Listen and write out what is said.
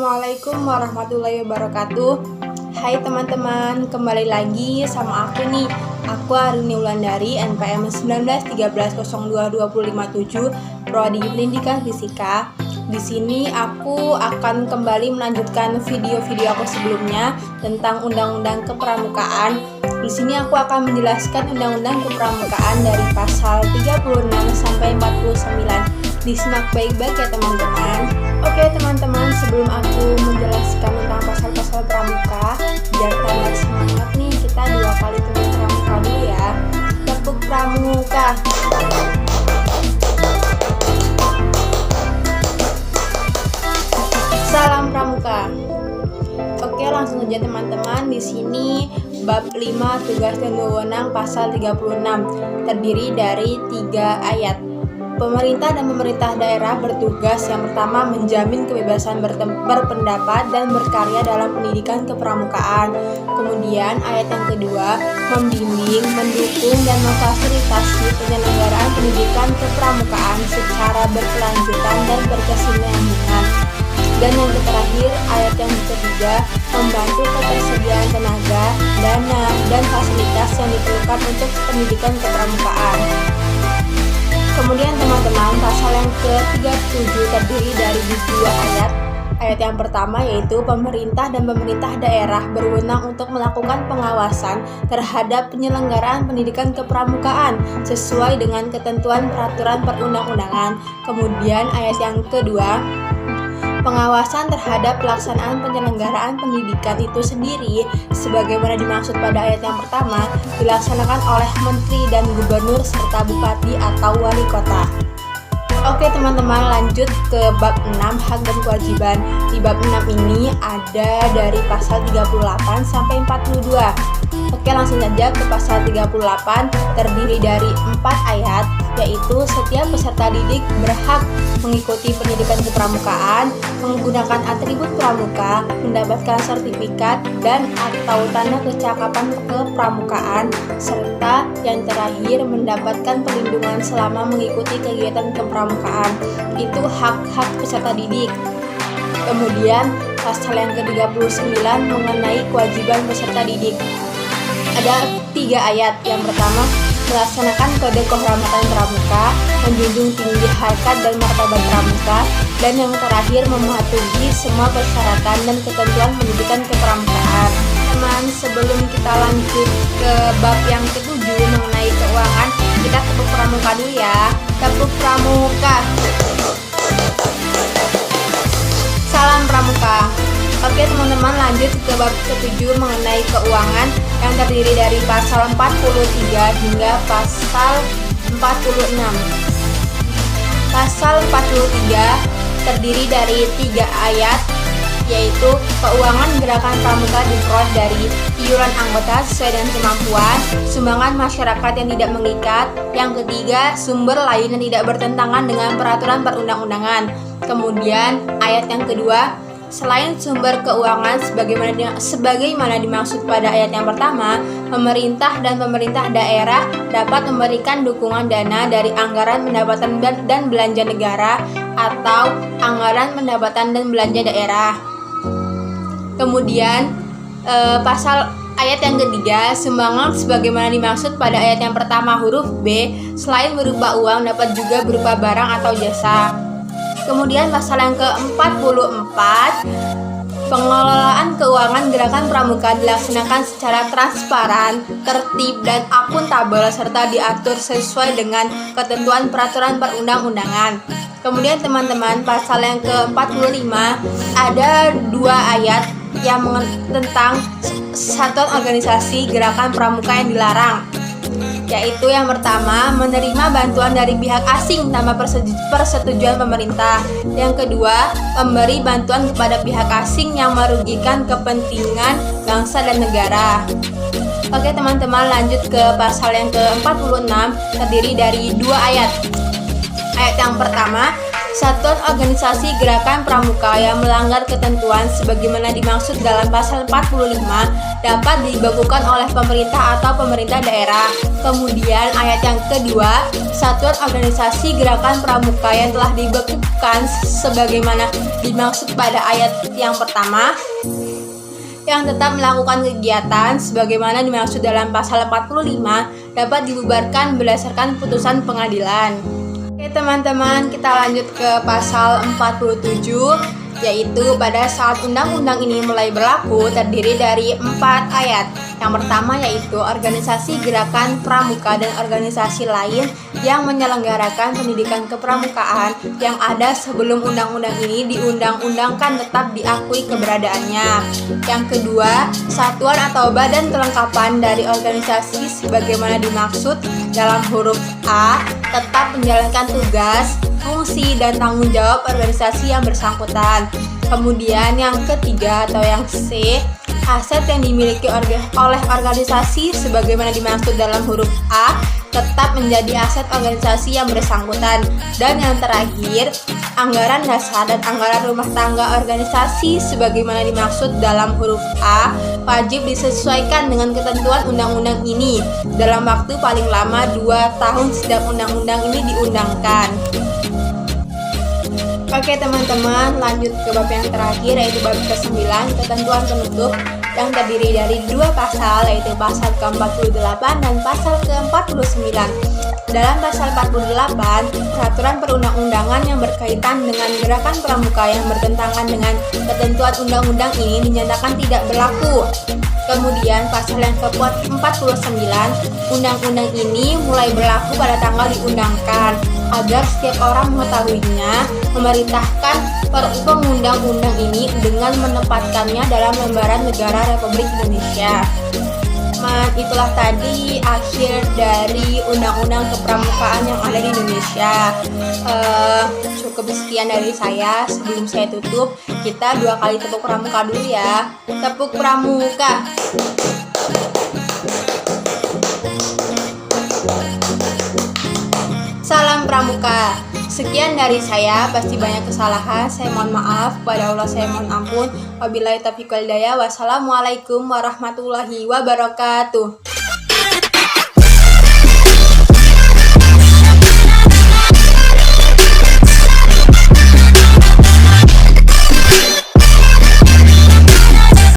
Assalamualaikum warahmatullahi wabarakatuh. Hai teman-teman, kembali lagi sama aku nih. Aku Arini Wulandari, NPM 1913022057, Prodi Pendidikan Fisika. Di sini aku akan kembali melanjutkan video-video aku sebelumnya tentang Undang-Undang Kepramukaan. Di sini aku akan menjelaskan Undang-Undang Kepramukaan dari pasal 36 sampai 49. Disimak baik-baik ya teman-teman. Oke teman-teman, sebelum aku menjelaskan tentang pasal-pasal pramuka, biar tambah semangat nih, kita 2 kali tepuk pramuka dulu ya. Tepuk pramuka. Salam pramuka. Oke, langsung saja teman-teman. Di sini bab 5 tugas dan wewenang pasal 36 terdiri dari 3 ayat. Pemerintah dan pemerintah daerah bertugas yang pertama menjamin kebebasan berpendapat dan berkarya dalam pendidikan kepramukaan. Kemudian ayat yang kedua membimbing, mendukung dan memfasilitasi penyelenggaraan pendidikan kepramukaan secara berkelanjutan dan berkesinambungan. Dan yang terakhir ayat yang ketiga membantu ketersediaan tenaga, dana, dan fasilitas yang diperlukan untuk pendidikan kepramukaan. Kemudian teman-teman, pasal yang ke-37 terdiri dari 2 ayat. Ayat yang pertama yaitu pemerintah dan pemerintah daerah berwenang untuk melakukan pengawasan terhadap penyelenggaraan pendidikan kepramukaan sesuai dengan ketentuan peraturan perundang-undangan. Kemudian ayat yang kedua, pengawasan terhadap pelaksanaan penyelenggaraan pendidikan itu sendiri, sebagaimana dimaksud pada ayat yang pertama, dilaksanakan oleh menteri dan gubernur serta bupati atau wali kota. Oke teman-teman, lanjut ke bab 6 hak dan kewajiban. Di bab 6 ini ada dari pasal 38 sampai 42. Oke, langsung saja ke pasal 38, terdiri dari 4 ayat, yaitu setiap peserta didik berhak mengikuti pendidikan kepramukaan, menggunakan atribut pramuka, mendapatkan sertifikat dan atau tanda kecakapan kepramukaan, serta yang terakhir mendapatkan perlindungan selama mengikuti kegiatan kepramukaan. Itu hak-hak peserta didik. Kemudian pasal yang ke-39 mengenai kewajiban peserta didik. Ada 3 ayat. Yang pertama, melaksanakan kode kehormatan pramuka, menjunjung tinggi harkat dan martabat pramuka, dan yang terakhir mematuhi semua persyaratan dan ketentuan pendidikan kepramukaan. Teman, sebelum kita lanjut ke bab yang ke-7 mengenai keuangan, kita tepuk pramuka dulu ya. Tepuk pramuka. Salam pramuka. Oke teman-teman, lanjut ke bab ke-7 mengenai keuangan yang terdiri dari pasal 43 hingga pasal 46. Pasal 43 terdiri dari 3 ayat, yaitu keuangan gerakan pramuka diperoleh dari iuran anggota sesuai dengan kemampuan, sumbangan masyarakat yang tidak mengikat. Yang ketiga, sumber lain yang tidak bertentangan dengan peraturan perundang-undangan. Kemudian ayat yang kedua, selain sumber keuangan sebagaimana dimaksud pada ayat yang pertama, pemerintah dan pemerintah daerah dapat memberikan dukungan dana dari anggaran pendapatan dan belanja negara atau anggaran pendapatan dan belanja daerah. Kemudian pasal ayat yang ketiga, sumbangan sebagaimana dimaksud pada ayat yang pertama huruf B, selain berupa uang dapat juga berupa barang atau jasa. Kemudian pasal yang ke-44, pengelolaan keuangan gerakan pramuka dilaksanakan secara transparan, tertib, dan akuntabel serta diatur sesuai dengan ketentuan peraturan perundang-undangan. Kemudian teman-teman, pasal yang ke-45 ada 2 ayat yang tentang satuan organisasi gerakan pramuka yang dilarang, yaitu yang pertama, menerima bantuan dari pihak asing tanpa persetujuan pemerintah. Yang kedua, memberi bantuan kepada pihak asing yang merugikan kepentingan bangsa dan negara. Oke teman-teman, lanjut ke pasal yang ke-46 terdiri dari 2 ayat. Ayat yang pertama, Satuan organisasi gerakan pramuka yang melanggar ketentuan sebagaimana dimaksud dalam pasal 45 dapat dibekukan oleh pemerintah atau pemerintah daerah. Kemudian ayat yang kedua, satuan organisasi gerakan pramuka yang telah dibekukan sebagaimana dimaksud pada ayat yang pertama yang tetap melakukan kegiatan sebagaimana dimaksud dalam pasal 45 dapat dibubarkan berdasarkan putusan pengadilan. Oke teman-teman, kita lanjut ke pasal 47, yaitu pada saat undang-undang ini mulai berlaku terdiri dari 4 ayat. Yang pertama yaitu organisasi gerakan pramuka dan organisasi lain yang menyelenggarakan pendidikan kepramukaan yang ada sebelum undang-undang ini diundang-undangkan tetap diakui keberadaannya. Yang kedua, satuan atau badan kelengkapan dari organisasi sebagaimana dimaksud dalam huruf A tetap menjalankan tugas, fungsi, dan tanggung jawab organisasi yang bersangkutan. Kemudian yang ketiga atau yang C, aset yang dimiliki oleh organisasi sebagaimana dimaksud dalam huruf A tetap menjadi aset organisasi yang bersangkutan. Dan yang terakhir, anggaran dasar dan anggaran rumah tangga organisasi sebagaimana dimaksud dalam huruf A wajib disesuaikan dengan ketentuan undang-undang ini dalam waktu paling lama 2 tahun sejak undang-undang ini diundangkan. Oke teman-teman, lanjut ke bab yang terakhir yaitu bab ke-9, ketentuan penutup, yang terdiri dari 2 pasal yaitu pasal ke-48 dan pasal ke-49. Dalam pasal 48, peraturan perundang-undangan yang berkaitan dengan gerakan pramuka yang bertentangan dengan ketentuan undang-undang ini dinyatakan tidak berlaku. Kemudian pasal yang ke-49, undang-undang ini mulai berlaku pada tanggal diundangkan. Agar setiap orang mengetahuinya, memerintahkan pengundang-undang ini dengan menempatkannya dalam lembaran negara Republik Indonesia. Itulah tadi akhir dari undang-undang kepramukaan yang ada di Indonesia. Cukup sekian dari saya. Sebelum saya tutup, kita 2 kali tepuk pramuka dulu ya. Tepuk pramuka. Salam pramuka. Sekian dari saya, pasti banyak kesalahan. Saya mohon maaf, kepada Allah saya mohon ampun. Wabillahi taufiq wal hidayah. Wassalamualaikum warahmatullahi wabarakatuh.